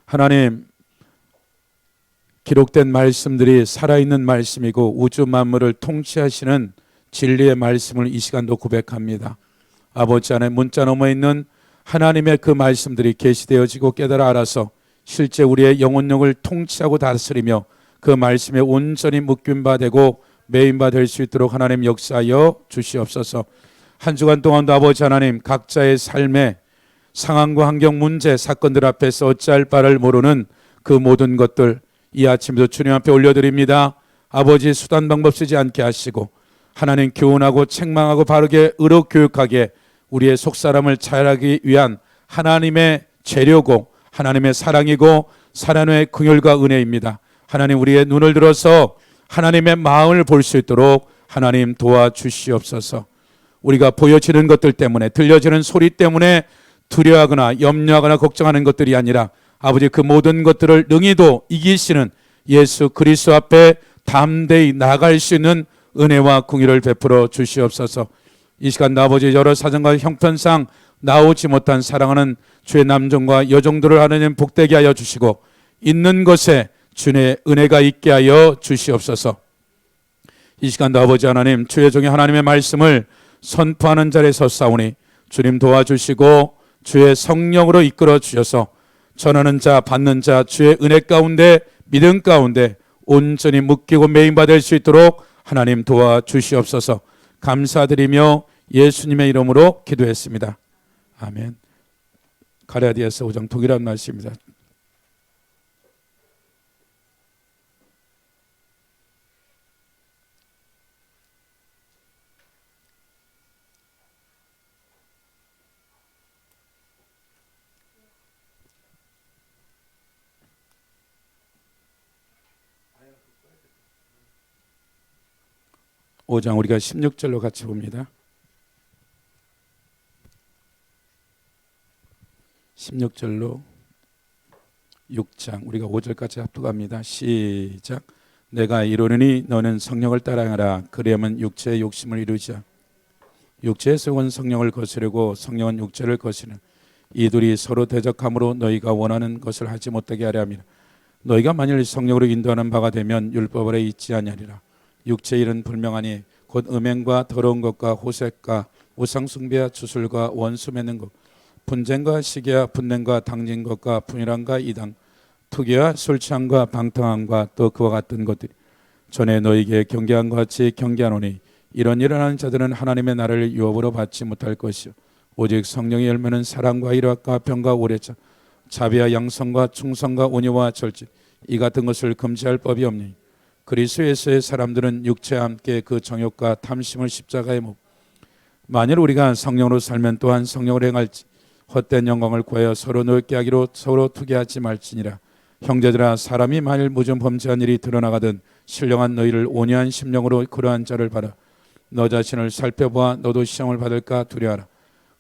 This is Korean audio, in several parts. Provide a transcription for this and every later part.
하나님, 기록된 말씀들이 살아있는 말씀이고 우주 만물을 통치하시는 진리의 말씀을 이 시간도 고백합니다. 아버지 안에 문자 넘어 있는 하나님의 그 말씀들이 계시되어지고 깨달아 알아서 실제 우리의 영혼력을 통치하고 다스리며 그 말씀에 온전히 묶임 바 되고 매인 바 될 수 있도록 하나님 역사하여 주시옵소서. 한 주간 동안도 아버지 하나님, 각자의 삶의 상황과 환경, 문제, 사건들 앞에서 어찌할 바를 모르는 그 모든 것들 이 아침도 주님 앞에 올려드립니다. 아버지, 수단 방법 쓰지 않게 하시고 하나님, 교훈하고 책망하고 바르게 의로 교육하게 우리의 속사람을 자유하기 위한 하나님의 재료고 하나님의 사랑이고 사랑의 긍휼과 은혜입니다. 하나님, 우리의 눈을 들어서 하나님의 마음을 볼 수 있도록 하나님 도와주시옵소서. 우리가 보여지는 것들 때문에, 들려지는 소리 때문에 두려워하거나 염려하거나 걱정하는 것들이 아니라 아버지, 그 모든 것들을 능히도 이기시는 예수 그리스도 앞에 담대히 나아갈 수 있는 은혜와 긍휼을 베풀어 주시옵소서. 이 시간 아버지, 여러 사정과 형편상 나오지 못한 사랑하는 주의 남종과 여종들을 하나님 복되게 하여 주시고 있는 것에 주의 은혜가 있게 하여 주시옵소서. 이 시간도 아버지 하나님, 주의 종의 하나님의 말씀을 선포하는 자리에 섰사오니 주님 도와주시고 주의 성령으로 이끌어 주셔서 전하는 자, 받는 자, 주의 은혜 가운데, 믿음 가운데 온전히 묶이고 매인받을 수 있도록 하나님 도와주시옵소서. 감사드리며 예수님의 이름으로 기도했습니다. 아멘. 갈라디아서 5장 동일한 말씀입니다. 오장 우리가 16절로 같이 봅니다. 16절로 6장 우리가 5절까지 합독합니다. 시작. 내가 이르노니 너는 성령을 따라하라. 그리하면 육체의 욕심을 이루자. 육체의 속은 성령을 거스르고 성령은 육체를 거스르는 이 둘이 서로 대적함으로 너희가 원하는 것을 하지 못하게 하려 함이라. 너희가 만일 성령으로 인도하는 바가 되면 율법 아래 있지 아니하리라. 육체의 일은 불명하니 곧 음행과 더러운 것과 호색과 우상숭배와 주술과 원수 맺는 것, 분쟁과 시기와 분냄과 당진 것과 분열함과 이당, 투기와 술 취함과 방탕함과 또 그와 같은 것들이 전에 너희에게 경계한 것 같이 경계하노니 이런 일을 하는 자들은 하나님의 나라를 유업으로 받지 못할 것이요 오직 성령의 열매는 사랑과 희락과 평과 오래차 자비와 양성과 충성과 온유와 절제 이 같은 것을 금지할 법이 없니. 그리스도 예수의 사람들은 육체와 함께 그 정욕과 탐심을 십자가에 못. 만일 우리가 성령으로 살면 또한 성령으로 행할지 헛된 영광을 구하여 서로 놀게 하기로 서로 투기하지 말지니라. 형제들아, 사람이 만일 무슨 범죄한 일이 드러나거든 신령한 너희를 온유한 심령으로 그러한 자를 봐라. 너 자신을 살펴보아 너도 시험을 받을까 두려워하라.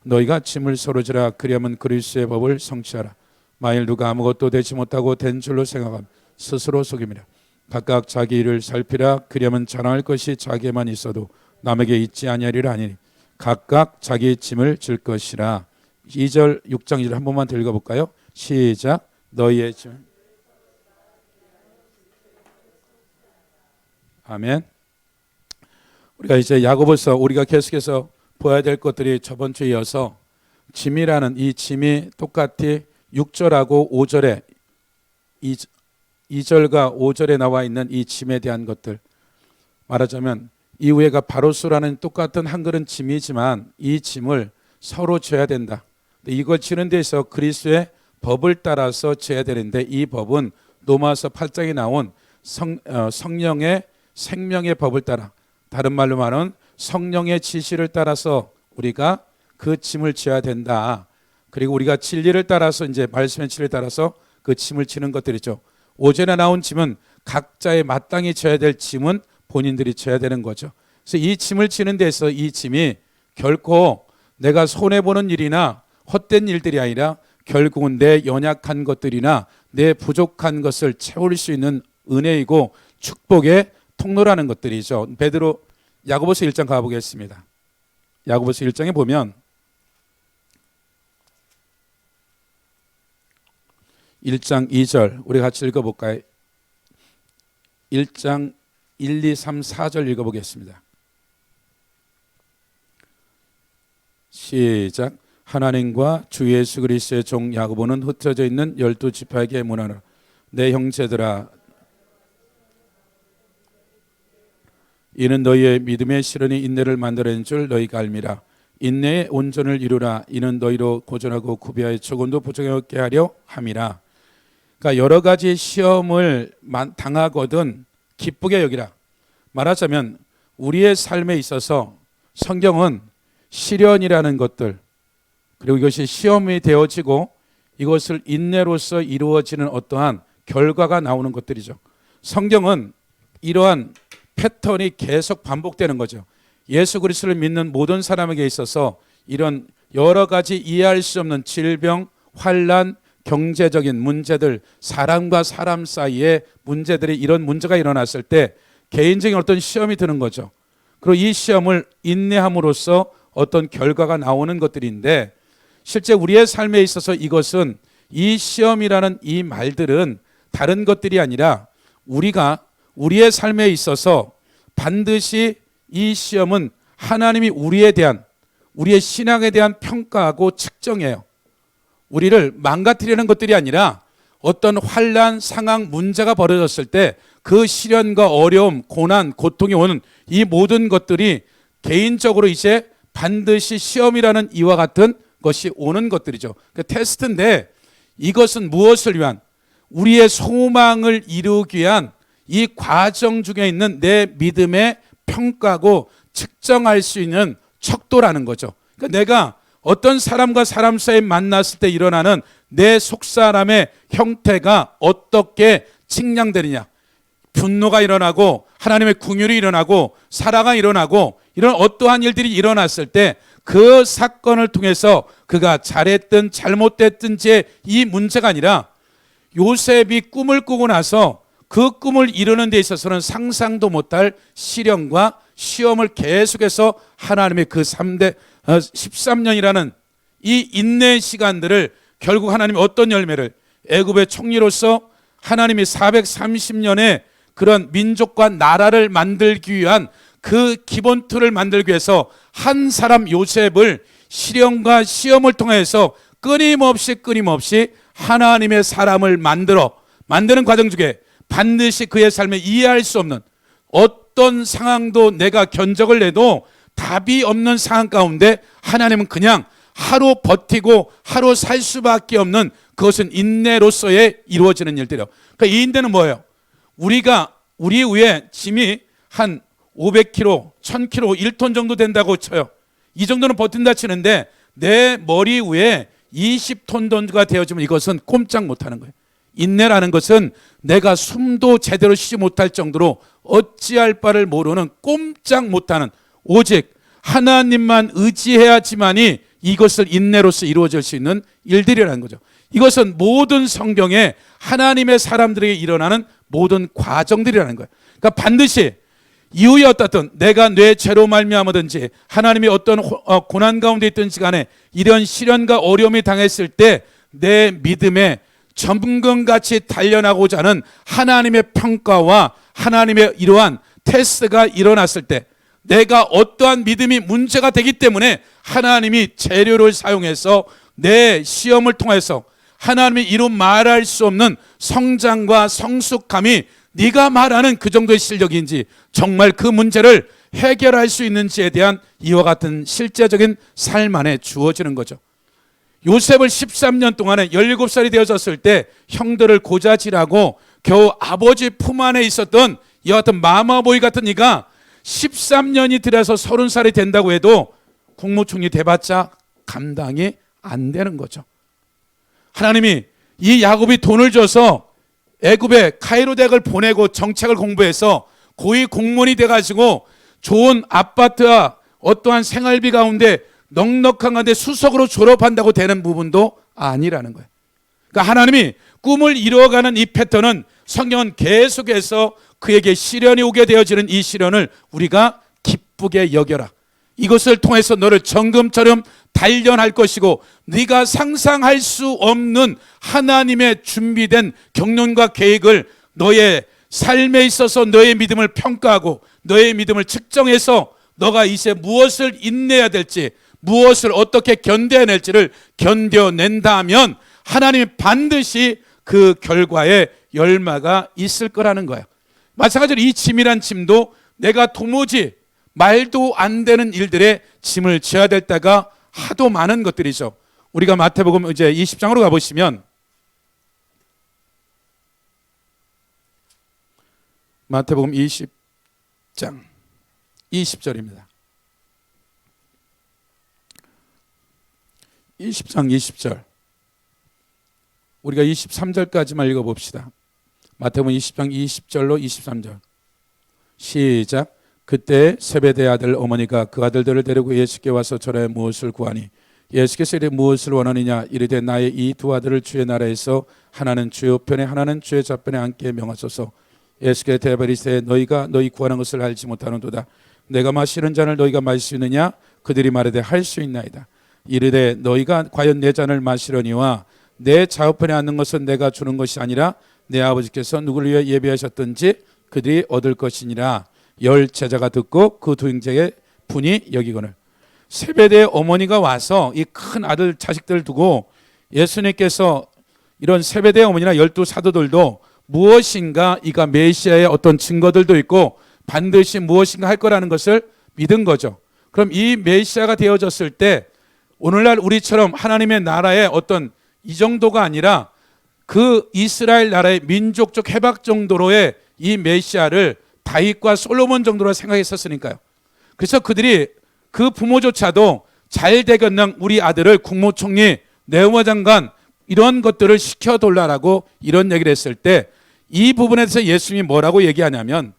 너희가 짐을 서로 지라. 그리하면 그리스도의 법을 성취하라. 만일 누가 아무것도 되지 못하고 된 줄로 생각하면 스스로 속임이라. 각각 자기 일을 살피라. 그리하면 자랑할 것이 자기에만 있어도 남에게 있지 아니하리라 하니 각각 자기 짐을 질 것이라. 2절 6장 2절 한 번만 더 읽어볼까요? 시작. 너희의 짐. 아멘. 우리가 이제 야고보서 우리가 계속해서 보아야 될 것들이 저번 주에 이어서 짐이라는 이 짐이 똑같이 6절하고 5절에 2절과 5절에 나와 있는 이 짐에 대한 것들, 말하자면 이후에가 바로수라는 똑같은 한글은 짐이지만 이 짐을 서로 져야 된다. 이걸 지는 데서 그리스도의 법을 따라서 져야 되는데 이 법은 로마서 8장에 나온 성령의 생명의 법을 따라, 다른 말로 말하면 성령의 지시를 따라서 우리가 그 짐을 져야 된다. 그리고 우리가 진리를 따라서 이제 말씀의 진리를 따라서 그 짐을 지는 것들이죠. 5절에 나온 짐은 각자의 마땅히 져야 될 짐은 본인들이 져야 되는 거죠. 그래서 이 짐을 지는 데서 이 짐이 결코 내가 손해보는 일이나 헛된 일들이 아니라 결국은 내 연약한 것들이나 내 부족한 것을 채울 수 있는 은혜이고 축복의 통로라는 것들이죠. 베드로 야고보서 1장 가보겠습니다. 야고보서 1장에 보면 1장 2절 우리 같이 읽어볼까요? 1장 1, 2, 3, 4절 읽어보겠습니다. 시작. 하나님과 주 예수 그리스도의 종 야고보는 흩어져 있는 12지파에게 문하노라. 내 형제들아, 이는 너희의 믿음의 실현이 인내를 만들어낸 줄 너희가 알미라. 인내의 온전을 이루라. 이는 너희로 고전하고 구비하여 조금도 부족하게 없게 하려 함이라. 그러니까 여러 가지 시험을 당하거든 기쁘게 여기라. 말하자면 우리의 삶에 있어서 성경은 시련이라는 것들, 그리고 이것이 시험이 되어지고 이것을 인내로서 이루어지는 어떠한 결과가 나오는 것들이죠. 성경은 이러한 패턴이 계속 반복되는 거죠. 예수 그리스도를 믿는 모든 사람에게 있어서 이런 여러 가지 이해할 수 없는 질병, 환난, 경제적인 문제들, 사람과 사람 사이에 문제들이, 이런 문제가 일어났을 때 개인적인 어떤 시험이 드는 거죠. 그리고 이 시험을 인내함으로써 어떤 결과가 나오는 것들인데, 실제 우리의 삶에 있어서 이것은, 이 시험이라는 이 말들은 다른 것들이 아니라 우리가 우리의 삶에 있어서 반드시 이 시험은 하나님이 우리에 대한, 우리의 신앙에 대한 평가하고 측정해요. 우리를 망가뜨리는 것들이 아니라 어떤 환난, 상황, 문제가 벌어졌을 때 그 시련과 어려움, 고난, 고통이 오는 이 모든 것들이 개인적으로 이제 반드시 시험이라는 이와 같은 것이 오는 것들이죠. 그 테스트인데, 이것은 무엇을 위한, 우리의 소망을 이루기 위한 이 과정 중에 있는 내 믿음의 평가고 측정할 수 있는 척도라는 거죠. 그러니까 내가 어떤 사람과 사람 사이에 만났을 때 일어나는 내 속사람의 형태가 어떻게 측량되느냐, 분노가 일어나고 하나님의 긍휼이 일어나고 사랑이 일어나고 이런 어떠한 일들이 일어났을 때 그 사건을 통해서 그가 잘했든 잘못됐든지의 이 문제가 아니라, 요셉이 꿈을 꾸고 나서 그 꿈을 이루는 데 있어서는 상상도 못할 시련과 시험을 계속해서 하나님의 그 13년이라는 이 인내의 시간들을, 결국 하나님이 어떤 열매를, 애굽의 총리로서 하나님이 430년의 그런 민족과 나라를 만들기 위한 그 기본 틀을 만들기 위해서 한 사람 요셉을 시련과 시험을 통해서 끊임없이 하나님의 사람을 만드는 과정 중에 반드시 그의 삶에 이해할 수 없는 어떤 상황도, 내가 견적을 내도 답이 없는 상황 가운데 하나님은 그냥 하루 버티고 하루 살 수밖에 없는, 그것은 인내로서의 이루어지는 일들이에요. 그러니까 이 인내는 뭐예요? 우리 위에 짐이 한 500kg, 1000kg, 1톤 정도 된다고 쳐요. 이 정도는 버틴다 치는데 내 머리 위에 20톤 정도가 되어지면 이것은 꼼짝 못하는 거예요. 인내라는 것은 내가 숨도 제대로 쉬지 못할 정도로 어찌할 바를 모르는, 꼼짝 못하는, 오직 하나님만 의지해야지만이 이것을 인내로서 이루어질 수 있는 일들이라는 거죠. 이것은 모든 성경에 하나님의 사람들에게 일어나는 모든 과정들이라는 거예요. 그러니까 반드시 이후에 어떻든 내가 내 죄로 말미암아든지 하나님이 어떤 고난 가운데 있든지 간에 이런 시련과 어려움이 당했을 때 내 믿음에 점검같이 단련하고자 하는 하나님의 평가와 하나님의 이러한 테스트가 일어났을 때, 내가 어떠한 믿음이 문제가 되기 때문에 하나님이 재료를 사용해서 내 시험을 통해서 하나님이 이루 말할 수 없는 성장과 성숙함이 네가 말하는 그 정도의 실력인지, 정말 그 문제를 해결할 수 있는지에 대한 이와 같은 실제적인 삶 안에 주어지는 거죠. 요셉을 13년 동안에 17살이 되어졌을 때 형들을 고자질하고 겨우 아버지 품 안에 있었던 이와 같은 마마보이 같은 이가 13년이 들어서 30살이 된다고 해도 국무총리 돼봤자 감당이 안 되는 거죠. 하나님이 이 야곱이 돈을 줘서 애굽에 카이로 대학을 보내고 정책을 공부해서 고위 공무원이 돼가지고 좋은 아파트와 어떠한 생활비 가운데 넉넉한 가운데 수석으로 졸업한다고 되는 부분도 아니라는 거예요. 그러니까 하나님이 꿈을 이루어가는 이 패턴은 성경은 계속해서 그에게 시련이 오게 되어지는 이 시련을 우리가 기쁘게 여겨라. 이것을 통해서 너를 정금처럼 단련할 것이고 네가 상상할 수 없는 하나님의 준비된 경륜과 계획을 너의 삶에 있어서 너의 믿음을 평가하고 너의 믿음을 측정해서 너가 이제 무엇을 인내해야 될지, 무엇을 어떻게 견뎌낼지를 견뎌낸다면 하나님이 반드시 그 결과에 열마가 있을 거라는 거예요. 마찬가지로 이 짐이란 짐도 내가 도무지 말도 안 되는 일들에 짐을 져야 될 때가 하도 많은 것들이죠. 우리가 마태복음 이제 20장으로 가보시면, 마태복음 20장 20절입니다. 20장 20절. 우리가 23절까지만 읽어봅시다. 마태복음 20장 20절로 23절. 시작. 그때 세베대 아들 어머니가 그 아들들을 데리고 예수께 와서 저를 무엇을 구하니 예수께서 이르되 무엇을 원하느냐 이르되 나의 이 두 아들을 주의 나라에서 하나는 주의 우편에 하나는 주의 좌편에 앉게 명하소서. 예수께서 대답하여 이르시되 너희가 너희 구하는 것을 알지 못하는도다. 내가 마시는 잔을 너희가 마실 수 있느냐? 그들이 말하되 할 수 있나이다. 이르되 너희가 과연 내 잔을 마시려니와 내 좌우편에 앉는 것은 내가 주는 것이 아니라 내 아버지께서 누구를 위해 예비하셨든지 그들이 얻을 것이니라. 열 제자가 듣고 그 두 형제의 분이 여기거늘. 세베대의 어머니가 와서 이 큰 아들 자식들 두고 예수님께서 이런 세베대의 어머니나 12 사도들도 무엇인가 이가 메시아의 어떤 증거들도 있고 반드시 무엇인가 할 거라는 것을 믿은 거죠. 그럼 이 메시아가 되어졌을 때 오늘날 우리처럼 하나님의 나라의 어떤 이 정도가 아니라 그 이스라엘 나라의 민족적 해박 정도로의 이 메시아를 다윗과 솔로몬 정도로 생각했었으니까요. 그래서 그들이 그 부모조차도 잘 되겠는 우리 아들을 국무총리, 내무장관 이런 것들을 시켜둘라라고 이런 얘기를 했을 때 이 부분에 대해서 예수님이 뭐라고 얘기하냐면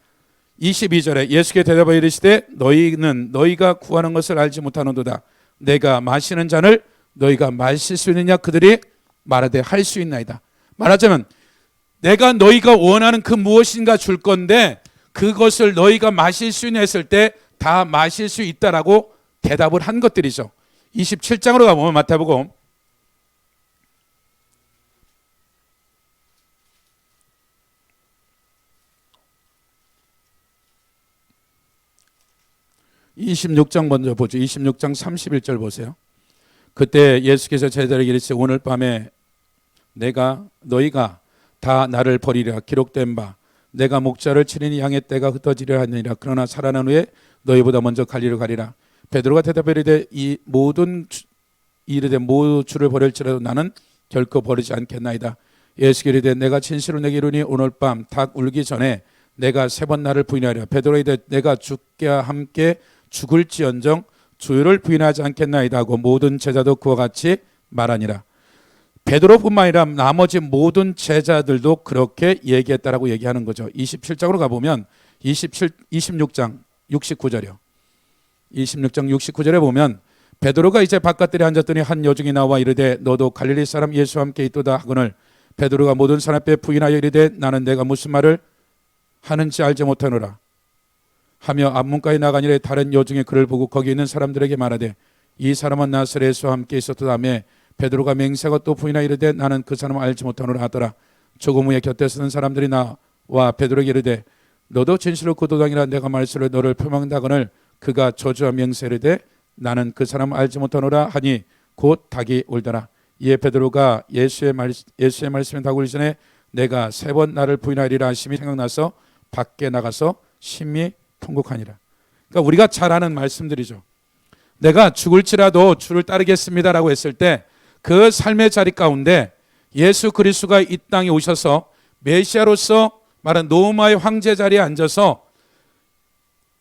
22절에 예수께 대답하여 이르시되 너희는 너희가 구하는 것을 알지 못하는도다. 내가 마시는 잔을 너희가 마실 수 있느냐? 그들이 말하되 할 수 있나이다. 말하자면 내가 너희가 원하는 그 무엇인가 줄 건데 그것을 너희가 마실 수 있냐 했을 때 다 마실 수 있다라고 대답을 한 것들이죠. 27장으로 가보면 마태복음 26장 먼저 보죠. 26장 31절 보세요. 그때 예수께서 제자들에게 이르시되 오늘 밤에 너희가 다 나를 버리리라 기록된 바 내가 목자를 치리니 양의 떼가 흩어지려 하느니라. 그러나 살아난 후에 너희보다 먼저 갈리로 가리라. 베드로가 대답하여 이르되 이르되 모두 주를 버릴지라도 나는 결코 버리지 않겠나이다. 예수께서 이르되 내가 진실로 내게 이르니 오늘 밤 닭 울기 전에 내가 3번 나를 부인하리라. 베드로가 이르되 내가 주께 함께 죽을지언정 주를 부인하지 않겠나이다 하고 모든 제자도 그와 같이 말하니라. 베드로뿐만 아니라 나머지 모든 제자들도 그렇게 얘기했다라고 얘기하는 거죠. 27장으로 가보면 26장 69절이요. 26장 69절에 보면 베드로가 이제 바깥들에 앉았더니 한 여종이 나와 이르되 너도 갈릴리 사람 예수와 함께 있도다 하거늘 베드로가 모든 사람 앞에 부인하여 이르되 나는 내가 무슨 말을 하는지 알지 못하노라 하며 앞문까지 나가니래. 다른 여종이 그를 보고 거기 있는 사람들에게 말하되 이 사람은 나사렛 예수와 함께 있었다며 베드로가 맹세하고 또 부인하여 이르되 나는 그 사람을 알지 못하노라 하더라. 조금 후에 곁에 서는 사람들이 나와 베드로에게 이르되 너도 진실로 그 도당이라 내가 말씀을 너를 표명하거늘 그가 저주와 맹세이르되 나는 그 사람을 알지 못하노라 하니 곧 닭이 울더라. 이에 베드로가 예수의 말씀에 닭 울기 전에 내가 3번 나를 부인하리라 하심이 생각나서 밖에 나가서 심히 통곡하니라. 그러니까 우리가 잘 아는 말씀들이죠. 내가 죽을지라도 주를 따르겠습니다라고 했을 때 그 삶의 자리 가운데 예수 그리스도가 이 땅에 오셔서 메시아로서 말한 로마의 황제 자리에 앉아서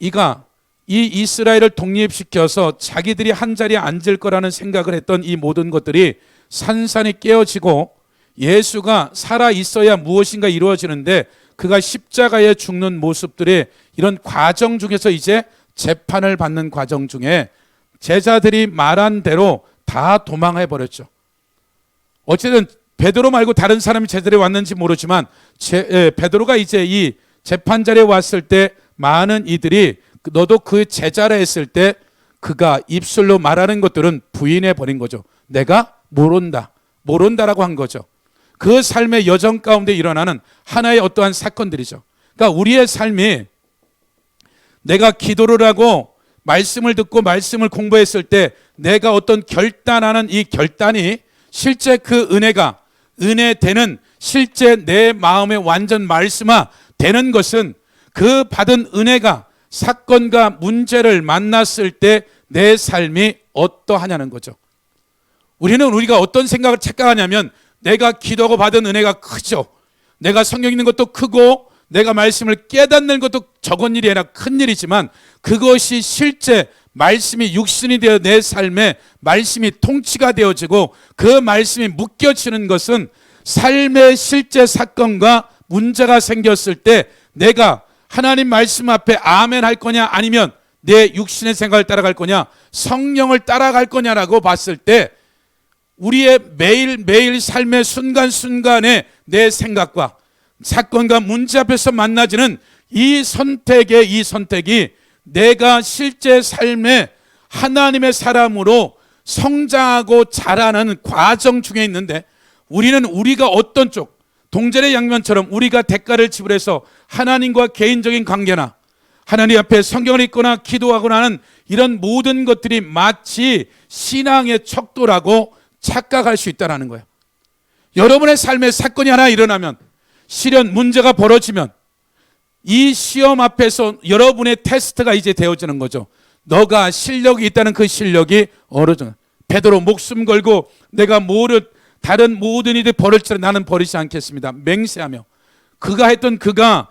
이가 이 이스라엘을 독립시켜서 자기들이 한 자리에 앉을 거라는 생각을 했던 이 모든 것들이 산산이 깨어지고 예수가 살아 있어야 무엇인가 이루어지는데 그가 십자가에 죽는 모습들이 이런 과정 중에서 이제 재판을 받는 과정 중에 제자들이 말한 대로 다 도망해 버렸죠. 어쨌든 베드로 말고 다른 사람이 제자리에 왔는지 모르지만 베드로가 이제 이 재판 자리에 왔을 때 많은 이들이 너도 그 제자라 했을 때 그가 입술로 말하는 것들은 부인해 버린 거죠. 내가 모른다라고 한 거죠. 그 삶의 여정 가운데 일어나는 하나의 어떠한 사건들이죠. 그러니까 우리의 삶이 내가 기도를 하고 말씀을 듣고 말씀을 공부했을 때 내가 어떤 결단하는 이 결단이 실제 그 은혜가 은혜 되는 실제 내 마음에 완전 말씀화 되는 것은 그 받은 은혜가 사건과 문제를 만났을 때 내 삶이 어떠하냐는 거죠. 우리가 어떤 생각을 착각하냐면 내가 기도하고 받은 은혜가 크죠. 내가 성경 읽는 것도 크고 내가 말씀을 깨닫는 것도 적은 일이 아니라 큰 일이지만 그것이 실제 말씀이 육신이 되어 내 삶에 말씀이 통치가 되어지고 그 말씀이 묶여지는 것은 삶의 실제 사건과 문제가 생겼을 때 내가 하나님 말씀 앞에 아멘 할 거냐 아니면 내 육신의 생각을 따라갈 거냐 성령을 따라갈 거냐라고 봤을 때 우리의 매일매일 삶의 순간순간에 내 생각과 사건과 문제 앞에서 만나지는 이 선택이 내가 실제 삶에 하나님의 사람으로 성장하고 자라는 과정 중에 있는데 우리는 우리가 어떤 쪽 동전의 양면처럼 우리가 대가를 지불해서 하나님과 개인적인 관계나 하나님 앞에 성경을 읽거나 기도하거나 하는 이런 모든 것들이 마치 신앙의 척도라고 착각할 수 있다는 거예요. 여러분의 삶에 사건이 하나 일어나면 실현 문제가 벌어지면 이 시험 앞에서 여러분의 테스트가 이제 되어지는 거죠. 너가 실력이 있다는 그 실력이 어느 정도. 베드로 목숨 걸고 내가 다른 모든 일이 벌을지라 나는 버리지 않겠습니다. 맹세하며 그가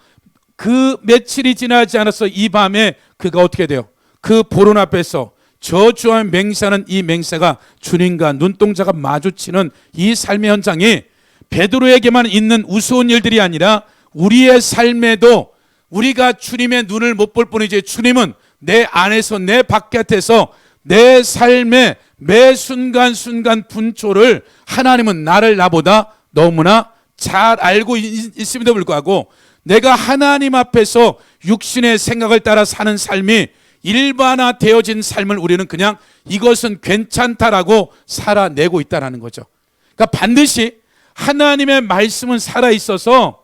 그 며칠이 지나지 않아서 이 밤에 그가 어떻게 돼요? 그 보론 앞에서 저주하며 맹세하는 이 맹세가 주님과 눈동자가 마주치는 이 삶의 현장이 베드로에게만 있는 우스운 일들이 아니라 우리의 삶에도 우리가 주님의 눈을 못 볼 뿐이지 주님은 내 안에서 내 바깥에서 내 삶의 매 순간순간 분초를 하나님은 나보다 너무나 잘 알고 있음에도 불구하고 내가 하나님 앞에서 육신의 생각을 따라 사는 삶이 일반화되어진 삶을 우리는 그냥 이것은 괜찮다라고 살아내고 있다는 거죠. 그러니까 반드시 하나님의 말씀은 살아있어서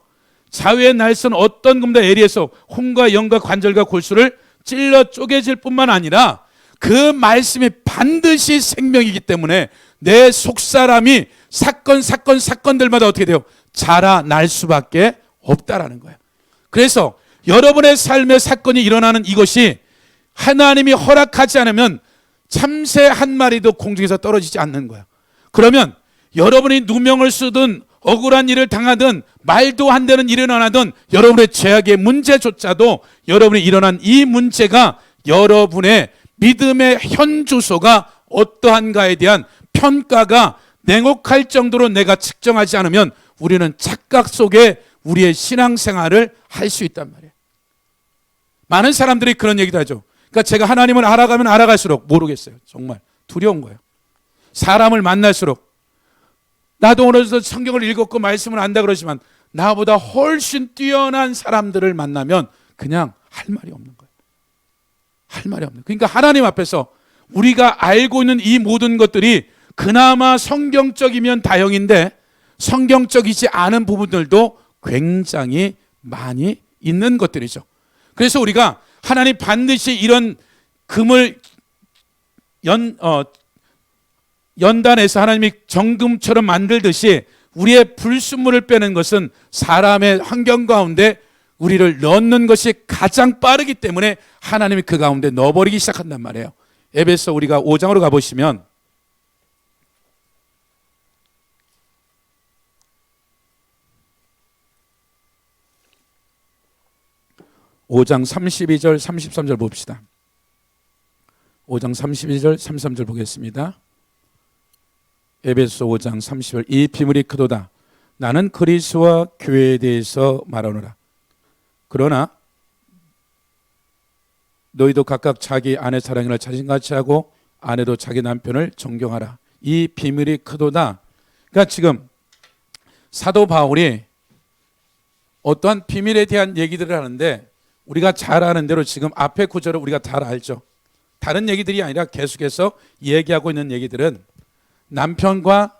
자유의 날선 어떤 금도 에리에서 혼과 영과 관절과 골수를 찔러 쪼개질 뿐만 아니라 그 말씀이 반드시 생명이기 때문에 내 속사람이 사건들마다 어떻게 돼요? 자라날 수밖에 없다라는 거예요. 그래서 여러분의 삶의 사건이 일어나는 이것이 하나님이 허락하지 않으면 참새 한 마리도 공중에서 떨어지지 않는 거예요. 그러면 여러분이 누명을 쓰든 억울한 일을 당하든 말도 안 되는 일이 일어나든 여러분의 죄악의 문제조차도 여러분이 일어난 이 문제가 여러분의 믿음의 현주소가 어떠한가에 대한 평가가 냉혹할 정도로 내가 측정하지 않으면 우리는 착각 속에 우리의 신앙생활을 할 수 있단 말이에요. 많은 사람들이 그런 얘기도 하죠. 그러니까 제가 하나님을 알아가면 알아갈수록 모르겠어요. 정말 두려운 거예요. 사람을 만날수록 나도 오늘도 성경을 읽었고 말씀을 안다 그러지만 나보다 훨씬 뛰어난 사람들을 만나면 그냥 할 말이 없는 거예요. 할 말이 없는 거예요. 그러니까 하나님 앞에서 우리가 알고 있는 이 모든 것들이 그나마 성경적이면 다행인데 성경적이지 않은 부분들도 굉장히 많이 있는 것들이죠. 그래서 우리가 하나님 반드시 이런 금을 연단해서 하나님이 정금처럼 만들듯이 우리의 불순물을 빼는 것은 사람의 환경 가운데 우리를 넣는 것이 가장 빠르기 때문에 하나님이 그 가운데 넣어버리기 시작한단 말이에요. 에베소 우리가 5장으로 가보시면 5장 32절 33절 봅시다. 5장 32절 33절 보겠습니다. 에베소 5장 30절 이 비밀이 크도다. 나는 그리스도와 교회에 대해서 말하노라. 그러나 너희도 각각 자기 아내 사랑을 자신같이 하고 아내도 자기 남편을 존경하라. 이 비밀이 크도다. 그러니까 지금 사도 바울이 어떠한 비밀에 대한 얘기들을 하는데 우리가 잘 아는 대로 지금 앞에 구절을 우리가 잘 알죠. 다른 얘기들이 아니라 계속해서 얘기하고 있는 얘기들은 남편과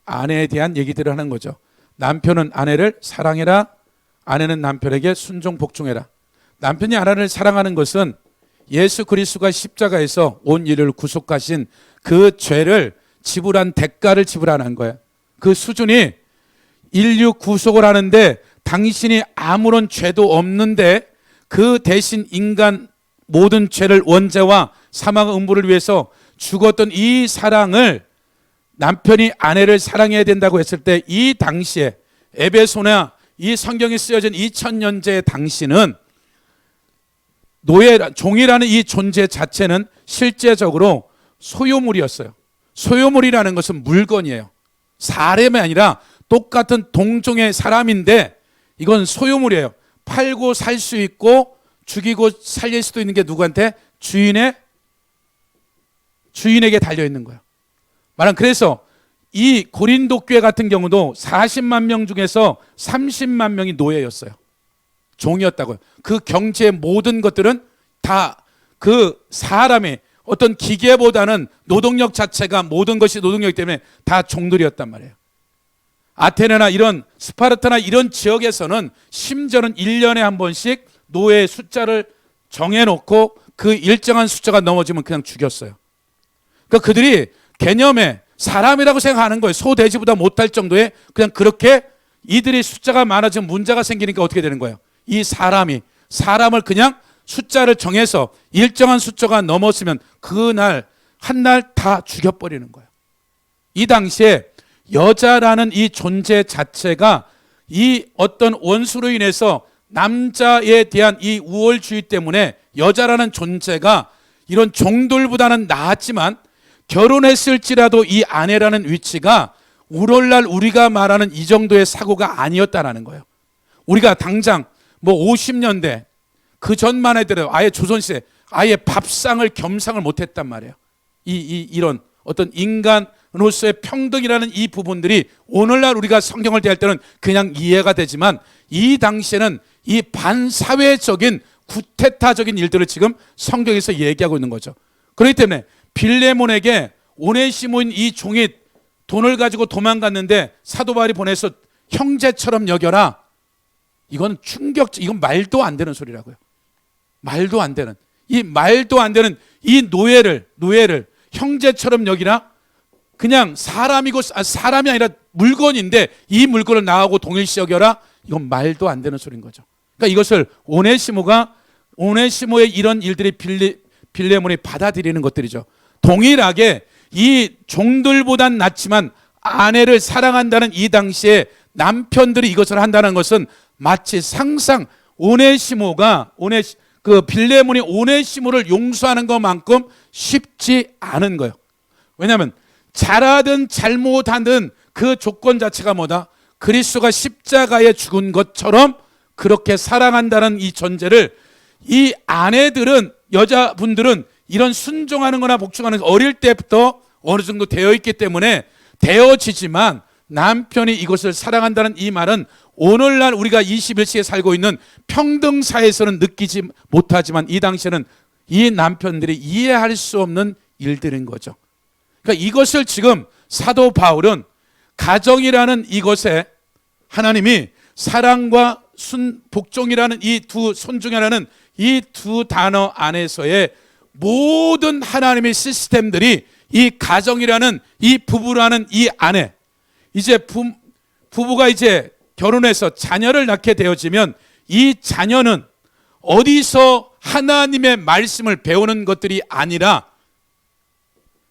아내에 대한 얘기들을 하는 거죠. 남편은 아내를 사랑해라. 아내는 남편에게 순종 복종해라. 남편이 아내를 사랑하는 것은 예수 그리스도가 십자가에서 온 인류를 구속하신 그 죄를 지불한 대가를 지불하는 거예요. 그 수준이 인류 구속을 하는데 당신이 아무런 죄도 없는데 그 대신 인간 모든 죄를 원죄와 사망 음부를 위해서 죽었던 이 사랑을 남편이 아내를 사랑해야 된다고 했을 때 이 당시에 에베소나 이 성경에 쓰여진 2000년째 당시는 종이라는 이 존재 자체는 실제적으로 소유물이었어요. 소유물이라는 것은 물건이에요. 사람이 아니라 똑같은 동종의 사람인데 이건 소유물이에요. 팔고 살 수 있고 죽이고 살릴 수도 있는 게 누구한테? 주인에게 달려있는 거예요. 말은 그래서 이 고린도 교회 같은 경우도 40만 명 중에서 30만 명이 노예였어요. 종이었다고요. 그 경제의 모든 것들은 다 그 사람의 어떤 기계보다는 노동력 자체가 모든 것이 노동력이기 때문에 다 종들이었단 말이에요. 아테네나 이런 스파르타나 이런 지역에서는 심지어는 1년에 한 번씩 노예 숫자를 정해놓고 그 일정한 숫자가 넘어지면 그냥 죽였어요. 그러니까 그들이 개념에 사람이라고 생각하는 거예요. 소, 돼지보다 못할 정도의 그냥 그렇게 이들이 숫자가 많아지면 문제가 생기니까 어떻게 되는 거예요? 이 사람을 그냥 숫자를 정해서 일정한 숫자가 넘었으면 그날 한날 다 죽여버리는 거예요. 이 당시에 여자라는 이 존재 자체가 이 어떤 원수로 인해서 남자에 대한 이 우월주의 때문에 여자라는 존재가 이런 종들보다는 나았지만 결혼했을지라도 이 아내라는 위치가 오늘날 우리가 말하는 이 정도의 사고가 아니었다라는 거예요. 우리가 당장 뭐 50년대 그 전만 해도 아예 조선시대 아예 밥상을 겸상을 못했단 말이에요. 이런 어떤 인간으로서의 평등이라는 이 부분들이 오늘날 우리가 성경을 대할 때는 그냥 이해가 되지만 이 당시에는 이 반사회적인 구테타적인 일들을 지금 성경에서 얘기하고 있는 거죠. 그렇기 때문에 빌레몬에게 오네시모인 이 종이 돈을 가지고 도망갔는데 사도 바울이 보내서 형제처럼 여겨라. 이건 이건 말도 안 되는 소리라고요. 말도 안 되는 이 노예를 형제처럼 여기라. 그냥 사람이 아니라 물건인데 이 물건을 나하고 동일시 여겨라. 이건 말도 안 되는 소리인 거죠. 그러니까 이것을 오네시모의 이런 일들이 빌레몬이 받아들이는 것들이죠. 동일하게 이 종들보단 낫지만 아내를 사랑한다는 이 당시에 남편들이 이것을 한다는 것은 마치 빌레몬이 오네시모를 용서하는 것만큼 쉽지 않은 거예요. 왜냐하면 잘하든 잘못하든 그 조건 자체가 뭐다? 그리스도가 십자가에 죽은 것처럼 그렇게 사랑한다는 이 전제를 이 아내들은 여자분들은 이런 순종하는 거나 복종하는 거 어릴 때부터 어느 정도 되어 있기 때문에 되어지지만 남편이 이것을 사랑한다는 이 말은 오늘날 우리가 21세기에 살고 있는 평등사에서는 느끼지 못하지만 이 당시에는 이 남편들이 이해할 수 없는 일들인 거죠. 그러니까 이것을 지금 사도 바울은 가정이라는 이것에 하나님이 사랑과 복종이라는 손중이라는 이 두 단어 안에서의 모든 하나님의 시스템들이 이 가정이라는 이 부부라는 이 안에 이제 부부가 이제 결혼해서 자녀를 낳게 되어지면 이 자녀는 어디서 하나님의 말씀을 배우는 것들이 아니라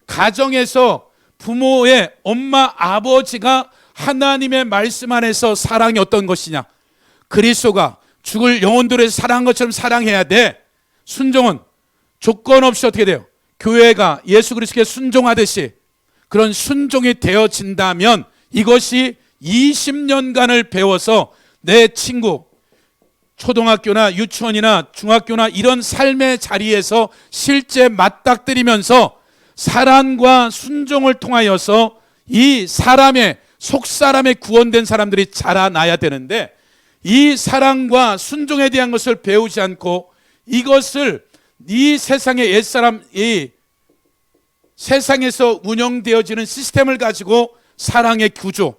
가정에서 부모의 엄마 아버지가 하나님의 말씀 안에서 사랑이 어떤 것이냐, 그리스도가 죽을 영혼들을 사랑한 것처럼 사랑해야 돼. 순종은 조건 없이 어떻게 돼요? 교회가 예수 그리스도께 순종하듯이 그런 순종이 되어진다면 이것이 20년간을 배워서 내 친구 초등학교나 유치원이나 중학교나 이런 삶의 자리에서 실제 맞닥뜨리면서 사랑과 순종을 통하여서 이 속사람의 구원된 사람들이 자라나야 되는데 이 사랑과 순종에 대한 것을 배우지 않고 이것을 이 세상의 옛사람, 이 세상에서 운영되어지는 시스템을 가지고 사랑의 구조,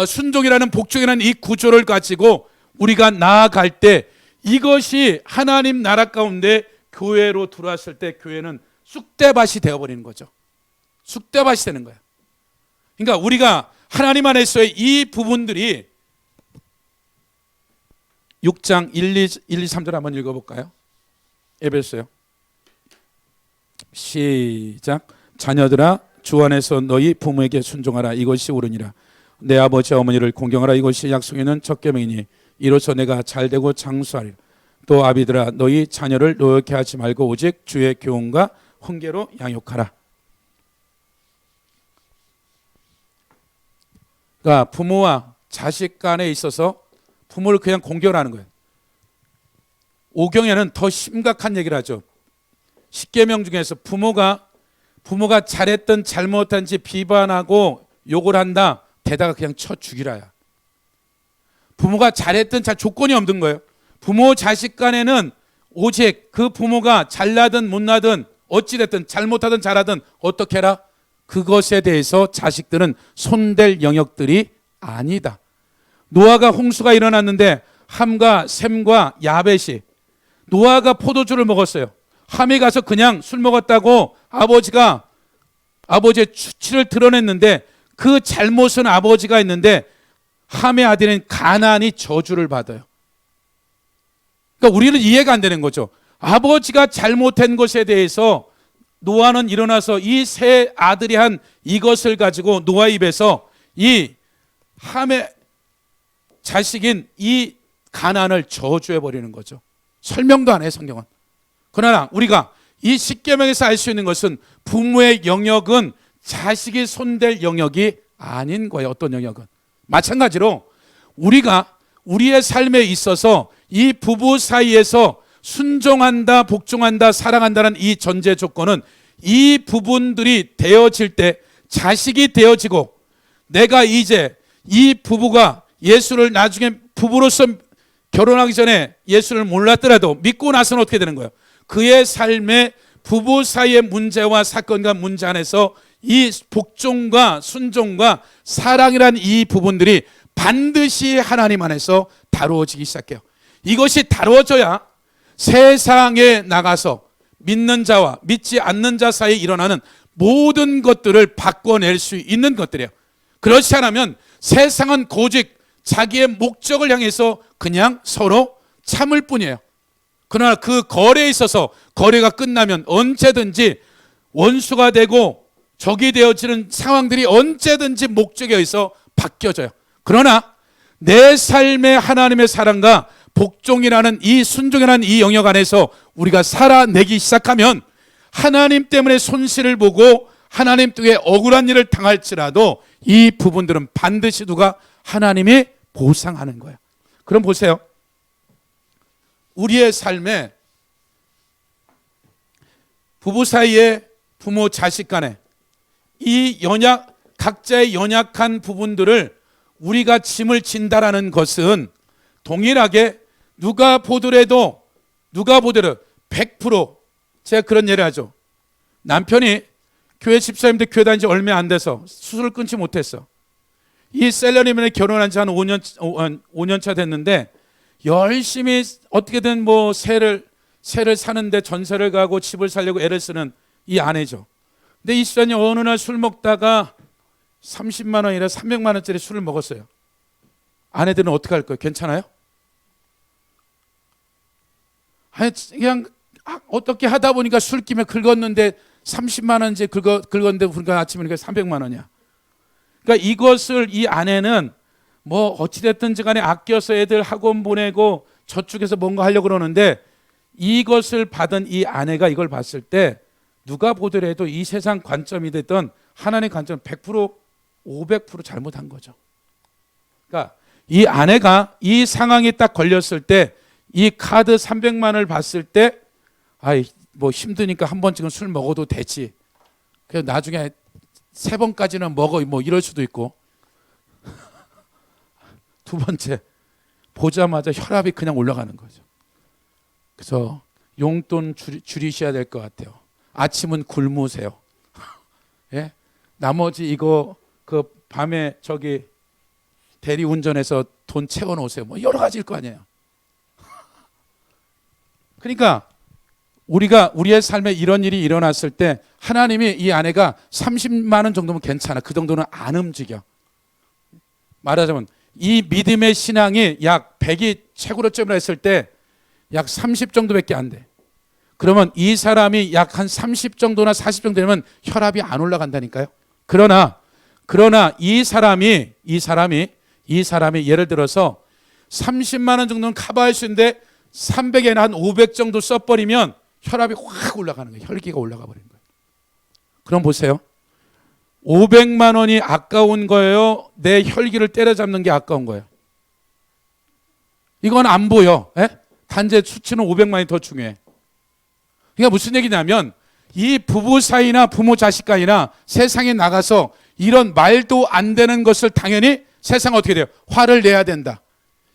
순종이라는 복종이라는 이 구조를 가지고 우리가 나아갈 때 이것이 하나님 나라 가운데 교회로 들어왔을 때 교회는 쑥대밭이 되어버리는 거죠. 쑥대밭이 되는 거예요. 그러니까 우리가 하나님 안에서의 이 부분들이 6장 1, 2, 3절 한번 읽어볼까요? 에베소요. 시작. 자녀들아 주 안에서 너희 부모에게 순종하라. 이것이 옳으니라. 내 아버지 어머니를 공경하라. 이것이 약속에 있는 첫 계명이니 이로써 내가 잘되고 장수하리라. 또 아비들아 너희 자녀를 노엽게 하지 말고 오직 주의 교훈과 훈계로 양육하라. 그러니까 부모와 자식 간에 있어서 부모를 그냥 공경하는 거예요. 오경에는 더 심각한 얘기를 하죠. 십계명 중에서 부모가 잘했든 잘못한지 비판하고 욕을 한다. 대다가 그냥 쳐 죽이라야. 부모가 잘했든 조건이 없는 거예요. 부모 자식 간에는 오직 그 부모가 잘나든 못나든 어찌됐든 잘못하든 잘하든 어떻게 해라. 그것에 대해서 자식들은 손댈 영역들이 아니다. 노아가 홍수가 일어났는데 함과 셈과 야벳이, 노아가 포도주를 먹었어요. 함이 가서 그냥 술 먹었다고 아버지의 수치를 드러냈는데 그 잘못은 아버지가 했는데 함의 아들인 가나안이 저주를 받아요. 그러니까 우리는 이해가 안 되는 거죠. 아버지가 잘못한 것에 대해서 노아는 일어나서 이 세 아들이 한 이것을 가지고 노아 입에서 이 함의 자식인 이 가나안을 저주해 버리는 거죠. 설명도 안 해 성경은. 그러나 우리가 이 십계명에서 알 수 있는 것은 부모의 영역은 자식이 손댈 영역이 아닌 거예요. 어떤 영역은. 마찬가지로 우리가 우리의 삶에 있어서 이 부부 사이에서 순종한다, 복종한다, 사랑한다는 이 전제 조건은 이 부분들이 되어질 때 자식이 되어지고 내가 이제 이 부부가 예수를 나중에 부부로서 결혼하기 전에 예수를 몰랐더라도 믿고 나서는 어떻게 되는 거예요? 그의 삶에 부부 사이의 문제와 사건과 문제 안에서 이 복종과 순종과 사랑이란 이 부분들이 반드시 하나님 안에서 다루어지기 시작해요. 이것이 다루어져야 세상에 나가서 믿는 자와 믿지 않는 자 사이에 일어나는 모든 것들을 바꿔낼 수 있는 것들이에요. 그렇지 않으면 세상은 오직 자기의 목적을 향해서 그냥 서로 참을 뿐이에요. 그러나 그 거래에 있어서 거래가 끝나면 언제든지 원수가 되고 적이 되어지는 상황들이 언제든지 목적에 의해서 바뀌어져요. 그러나 내 삶의 하나님의 사랑과 복종이라는 이 순종이라는 이 영역 안에서 우리가 살아내기 시작하면 하나님 때문에 손실을 보고 하나님 때문에 억울한 일을 당할지라도 이 부분들은 반드시 누가 하나님이 보상하는 거예요. 그럼 보세요. 우리의 삶에 부부 사이에 부모 자식 간에 이 각자의 연약한 부분들을 우리가 짐을 진다라는 것은 동일하게 누가 보더라도 100% 제가 그런 예를 하죠. 남편이 교회 집사님들 교회 다닌 지 얼마 안 돼서 수술을 끊지 못했어. 이 셀러리맨에 결혼한 지 한 5년 차 됐는데 열심히 어떻게든 뭐 새를 사는데 전세를 가고 집을 살려고 애를 쓰는 이 아내죠. 근데 이 수장이 어느 날 술 먹다가 30만 원이라 300만 원짜리 술을 먹었어요. 아내들은 어떻게 할 거예요? 괜찮아요? 아니 그냥 어떻게 하다 보니까 술김에 긁었는데 30만 원째 긁었는데 그러니까 아침에 300만 원이야. 그러니까 이것을 이 아내는 뭐 어찌됐든지 간에 아껴서 애들 학원 보내고 저축해서 뭔가 하려고 그러는데 이것을 받은 이 아내가 이걸 봤을 때 누가 보더라도 이 세상 관점이 됐던 하나님의 관점은 100% 500% 잘못한 거죠. 그러니까 이 아내가 이 상황이 딱 걸렸을 때 이 카드 300만 원을 봤을 때 뭐 힘드니까 한 번쯤은 술 먹어도 되지. 그래서 나중에 3번까지는 먹어 뭐 이럴 수도 있고. 두 번째 보자마자 혈압이 그냥 올라가는 거죠. 그래서 용돈 줄이셔야 될 것 같아요. 아침은 굶으세요. 예? 나머지 이거 그 밤에 저기 대리 운전해서 돈 채워 놓으세요. 뭐 여러 가지일 거 아니에요. 그러니까 우리의 삶에 이런 일이 일어났을 때 하나님이 이 아내가 30만 원 정도면 괜찮아. 그 정도는 안 움직여. 말하자면 이 믿음의 신앙이 약 100이 최고점을 했을 때 약 30 정도밖에 안 돼. 그러면 이 사람이 약 한 30 정도나 40 정도 되면 혈압이 안 올라간다니까요. 그러나 이 사람이 예를 들어서 30만 원 정도는 커버할 수 있는데 300에나 한 500 정도 써버리면 혈압이 확 올라가는 거예요. 혈기가 올라가 버리는 거예요. 그럼 보세요. 500만 원이 아까운 거예요? 내 혈기를 때려잡는 게 아까운 거예요? 이건 안 보여. 에? 단지 수치는 500만이 더 중요해. 그러니까 무슨 얘기냐면 이 부부 사이나 부모 자식 간이나 세상에 나가서 이런 말도 안 되는 것을 당연히 세상 어떻게 돼요? 화를 내야 된다.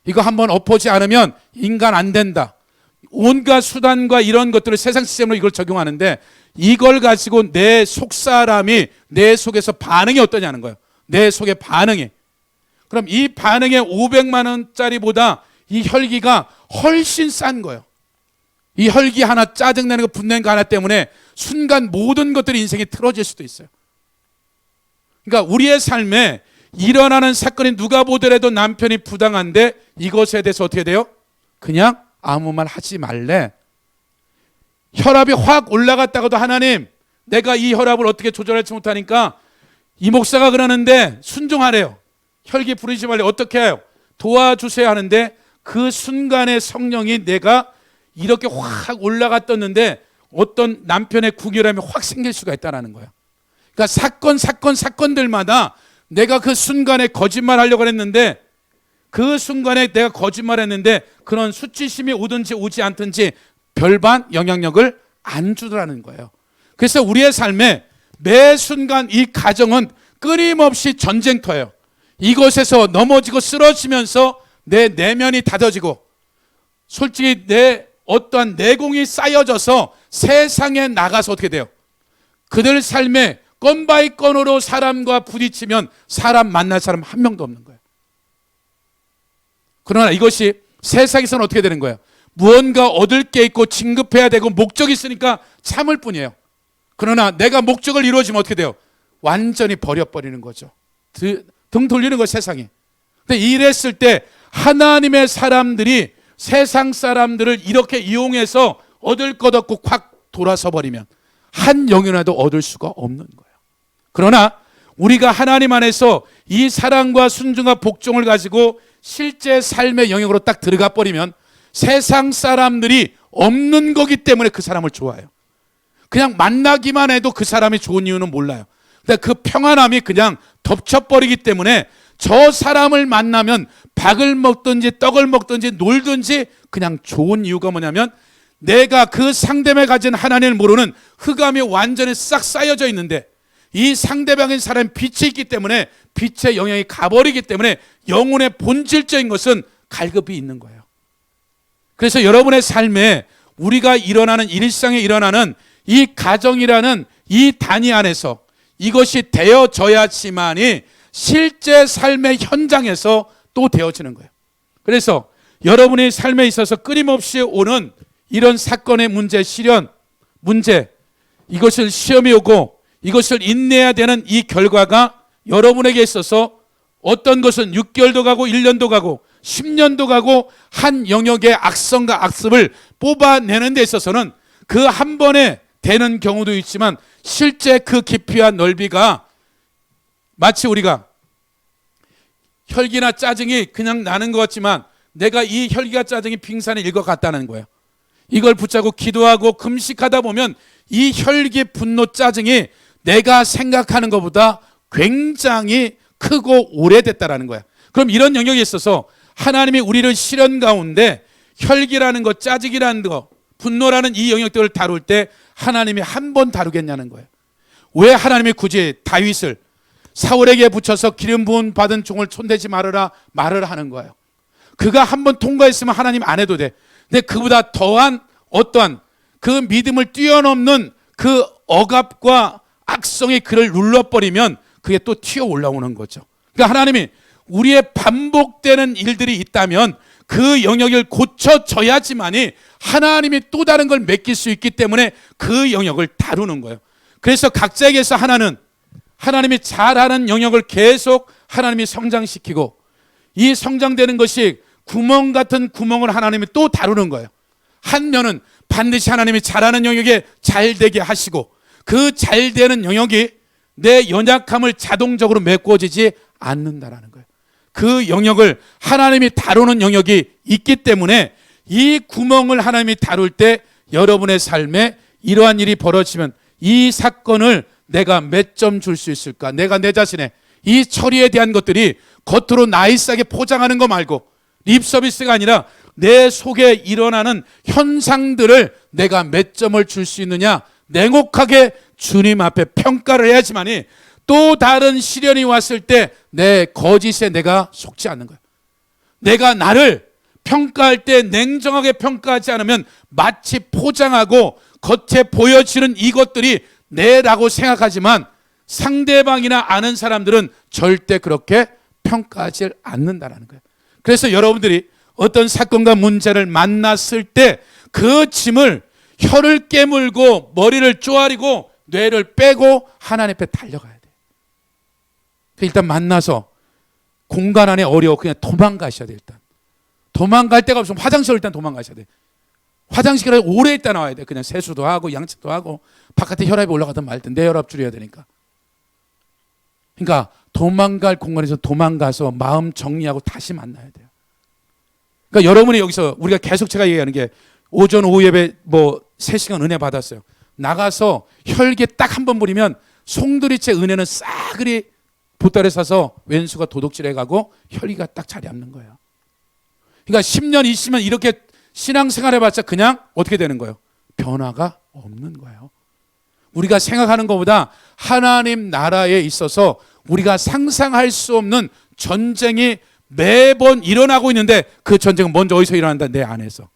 이거 한번 엎어지 않으면 인간 안 된다. 온갖 수단과 이런 것들을 세상 시스템으로 이걸 적용하는데 이걸 가지고 내 속사람이 내 속에서 반응이 어떠냐는 거예요. 내 속의 반응이. 그럼 이 반응의 500만 원짜리보다 이 혈기가 훨씬 싼 거예요. 이 혈기 하나, 짜증내는 거, 분내는 거 하나 때문에 순간 모든 것들이 인생이 틀어질 수도 있어요. 그러니까 우리의 삶에 일어나는 사건이 누가 보더라도 남편이 부당한데 이것에 대해서 어떻게 돼요? 그냥 아무 말 하지 말래. 혈압이 확 올라갔다가도 하나님, 내가 이 혈압을 어떻게 조절하지 못하니까 이 목사가 그러는데 순종하래요. 혈기 부리지 말래. 어떻게 해요? 도와주세요 하는데 그 순간에 성령이 내가 이렇게 확 올라갔었는데 어떤 남편의 궁결함이 확 생길 수가 있다는 거예요. 그러니까 사건들마다 내가 그 순간에 거짓말하려고 했는데 그 순간에 내가 거짓말했는데 그런 수치심이 오든지 오지 않든지 별반 영향력을 안 주더라는 거예요. 그래서 우리의 삶에 매 순간 이 가정은 끊임없이 전쟁터예요. 이곳에서 넘어지고 쓰러지면서 내 내면이 닫아지고 솔직히 내 어떠한 내공이 쌓여져서 세상에 나가서 어떻게 돼요? 그들 삶에 건 바이 건으로 사람과 부딪히면 사람 만날 사람 한 명도 없는 거예요. 그러나 이것이 세상에서는 어떻게 되는 거예요? 무언가 얻을 게 있고 진급해야 되고 목적이 있으니까 참을 뿐이에요. 그러나 내가 목적을 이루어지면 어떻게 돼요? 완전히 버려버리는 거죠. 등 돌리는 거예요, 세상에. 근데 이랬을 때 하나님의 사람들이 세상 사람들을 이렇게 이용해서 얻을 것 없고 확 돌아서 버리면 한 영이라도 얻을 수가 없는 거예요. 그러나 우리가 하나님 안에서 이 사랑과 순종과 복종을 가지고 실제 삶의 영역으로 딱 들어가 버리면 세상 사람들이 없는 거기 때문에 그 사람을 좋아해요. 그냥 만나기만 해도 그 사람이 좋은 이유는 몰라요. 근데 그 평안함이 그냥 덮쳐버리기 때문에 저 사람을 만나면 박을 먹든지 떡을 먹든지 놀든지 그냥 좋은 이유가 뭐냐면 내가 그 상대방이 가진 하나님을 모르는 흑암이 완전히 싹 쌓여져 있는데 이 상대방인 사람이 빛이 있기 때문에 빛의 영향이 가버리기 때문에 영혼의 본질적인 것은 갈급이 있는 거예요. 그래서 여러분의 삶에 우리가 일어나는 일상에 일어나는 이 가정이라는 이 단위 안에서 이것이 되어져야지만이 실제 삶의 현장에서 또 되어지는 거예요. 그래서 여러분의 삶에 있어서 끊임없이 오는 이런 사건의 문제, 시련, 문제, 이것을 시험이 오고 이것을 인내해야 되는 이 결과가 여러분에게 있어서 어떤 것은 6개월도 가고 1년도 가고 10년도 가고 한 영역의 악성과 악습을 뽑아내는 데 있어서는 그 한 번에 되는 경우도 있지만 실제 그 깊이와 넓이가 마치 우리가 혈기나 짜증이 그냥 나는 것 같지만 내가 이 혈기와 짜증이 빙산의 일것 같다는 거예요. 이걸 붙잡고 기도하고 금식하다 보면 이 혈기, 분노, 짜증이 내가 생각하는 것보다 굉장히 크고 오래됐다라는 거야. 그럼 이런 영역에 있어서 하나님이 우리를 시련 가운데 혈기라는 것, 짜증이라는 것, 분노라는 이 영역들을 다룰 때 하나님이 한 번 다루겠냐는 거예요. 왜 하나님이 굳이 다윗을 사울에게 붙여서 기름 부음 받은 종을 손대지 말아라 말을 하는 거예요. 그가 한 번 통과했으면 하나님 안 해도 돼. 근데 그보다 더한 어떠한 그 믿음을 뛰어넘는 그 억압과 악성의 그를 눌러버리면 그게 또 튀어 올라오는 거죠. 그러니까 하나님이 우리의 반복되는 일들이 있다면 그 영역을 고쳐져야지만이 하나님이 또 다른 걸 맡길 수 있기 때문에 그 영역을 다루는 거예요. 그래서 각자에게서 하나님이 잘하는 영역을 계속 하나님이 성장시키고, 이 성장되는 것이 구멍 같은 구멍을 하나님이 또 다루는 거예요. 한 면은 반드시 하나님이 잘하는 영역에 잘되게 하시고, 그 잘되는 영역이 내 연약함을 자동적으로 메꿔지지 않는다라는 거예요. 그 영역을 하나님이 다루는 영역이 있기 때문에 이 구멍을 하나님이 다룰 때 여러분의 삶에 이러한 일이 벌어지면 이 사건을 내가 몇 점 줄 수 있을까? 내가 내 자신의 이 처리에 대한 것들이 겉으로 나이스하게 포장하는 거 말고 립서비스가 아니라 내 속에 일어나는 현상들을 내가 몇 점을 줄 수 있느냐, 냉혹하게 주님 앞에 평가를 해야지만이 또 다른 시련이 왔을 때 내 거짓에 내가 속지 않는 거예요. 내가 나를 평가할 때 냉정하게 평가하지 않으면 마치 포장하고 겉에 보여지는 이것들이 내라고 생각하지만 상대방이나 아는 사람들은 절대 그렇게 평가하지 않는다라는 거예요. 그래서 여러분들이 어떤 사건과 문제를 만났을 때 그 짐을 혀를 깨물고 머리를 쪼아리고 뇌를 빼고 하나님 앞에 달려가야 돼요. 일단 만나서 공간 안에 어려워 그냥 도망가셔야 돼요. 일단 도망갈 데가 없으면 화장실로 일단 도망가셔야 돼요. 화장실에 오래 있다 나와야 돼요. 그냥 세수도 하고 양치도 하고 바깥에 혈압이 올라가든 말든 내 혈압 줄여야 되니까. 그러니까 도망갈 공간에서 도망가서 마음 정리하고 다시 만나야 돼요. 그러니까 여러분이 여기서 우리가 계속 제가 얘기하는 게 오전 오후 예배 3시간 은혜 받았어요. 나가서 혈기 딱 한 번 부리면 송두리째 은혜는 싸그리 보따리 사서 왼수가 도둑질해 가고 혈기가 딱 자리 잡는 거예요. 그러니까 10년 20년 이렇게 신앙생활 해봤자 그냥 어떻게 되는 거예요? 변화가 없는 거예요. 우리가 생각하는 것보다 하나님 나라에 있어서 우리가 상상할 수 없는 전쟁이 매번 일어나고 있는데 그 전쟁은 먼저 어디서 일어난다? 내 안에서.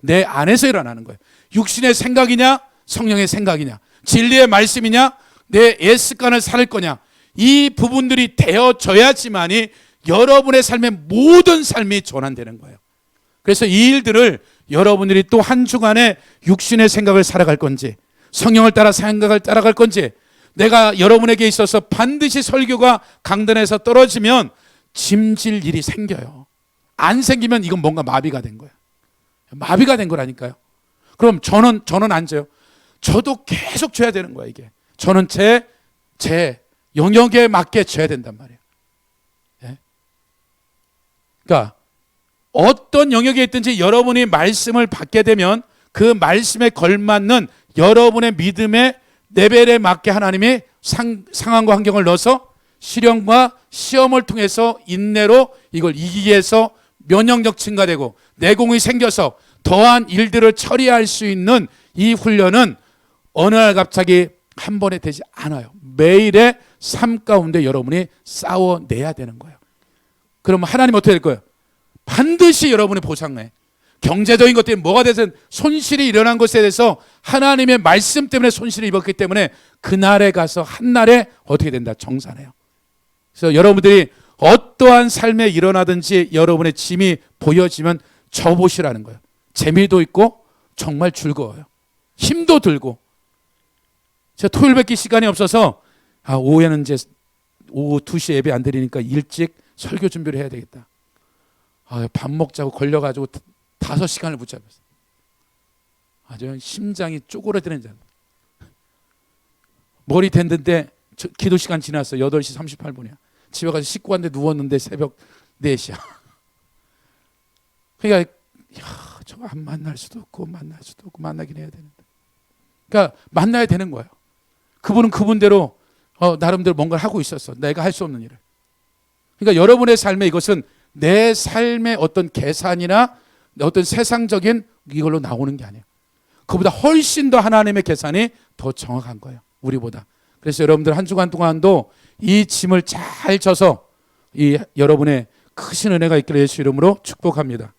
내 안에서 일어나는 거예요. 육신의 생각이냐? 성령의 생각이냐? 진리의 말씀이냐? 내 옛습관을 살 거냐? 이 부분들이 되어져야지만이 여러분의 삶의 모든 삶이 전환되는 거예요. 그래서 이 일들을 여러분들이 또 한 주간에 육신의 생각을 살아갈 건지 성령을 따라 생각을 따라갈 건지, 내가 여러분에게 있어서 반드시 설교가 강단에서 떨어지면 짐질 일이 생겨요. 안 생기면 이건 뭔가 마비가 된 거예요. 마비가 된 거라니까요. 그럼 저는 안 져요. 저도 계속 져야 되는 거예요. 이게 저는 제 영역에 맞게 져야 된단 말이에요. 예? 그러니까 어떤 영역에 있든지 여러분이 말씀을 받게 되면 그 말씀에 걸맞는 여러분의 믿음의 레벨에 맞게 하나님이 상황과 환경을 넣어서 시련과 시험을 통해서 인내로 이걸 이기게 해서 면역력 증가되고 내공이 생겨서 더한 일들을 처리할 수 있는 이 훈련은 어느 날 갑자기 한 번에 되지 않아요. 매일의 삶 가운데 여러분이 싸워내야 되는 거예요. 그러면 하나님 어떻게 될 거예요? 반드시 여러분이 보상해. 경제적인 것들이 뭐가 되든 손실이 일어난 것에 대해서 하나님의 말씀 때문에 손실을 입었기 때문에 그날에 가서 한날에 어떻게 된다? 정산해요. 그래서 여러분들이 어떠한 삶에 일어나든지 여러분의 짐이 보여지면 접으시라는 거예요. 재미도 있고 정말 즐거워요. 힘도 들고. 제가 토요일 뵙기 시간이 없어서 오후에는 이제 오후 2시 예배 안 드리니까 일찍 설교 준비를 해야 되겠다. 밥 먹자고 걸려가지고 5시간을 붙잡았어요. 아주 심장이 쪼그라드는 줄. 머리 댔는데 기도 시간 지났어. 8시 38분이야. 집에 가서 씻고 왔는데 누웠는데 새벽 4시야. 그러니까 저거 안 만날 수도 없고 만나긴 해야 되는데. 그러니까 만나야 되는 거예요. 그분은 그분대로 나름대로 뭔가를 하고 있었어. 내가 할 수 없는 일을. 그러니까 여러분의 삶에 이것은 내 삶의 어떤 계산이나 어떤 세상적인 이걸로 나오는 게 아니에요. 그보다 훨씬 더 하나님의 계산이 더 정확한 거예요. 우리보다. 그래서 여러분들 한 주간 동안도 이 짐을 잘 져서 이 여러분의 크신 은혜가 있기를 예수 이름으로 축복합니다.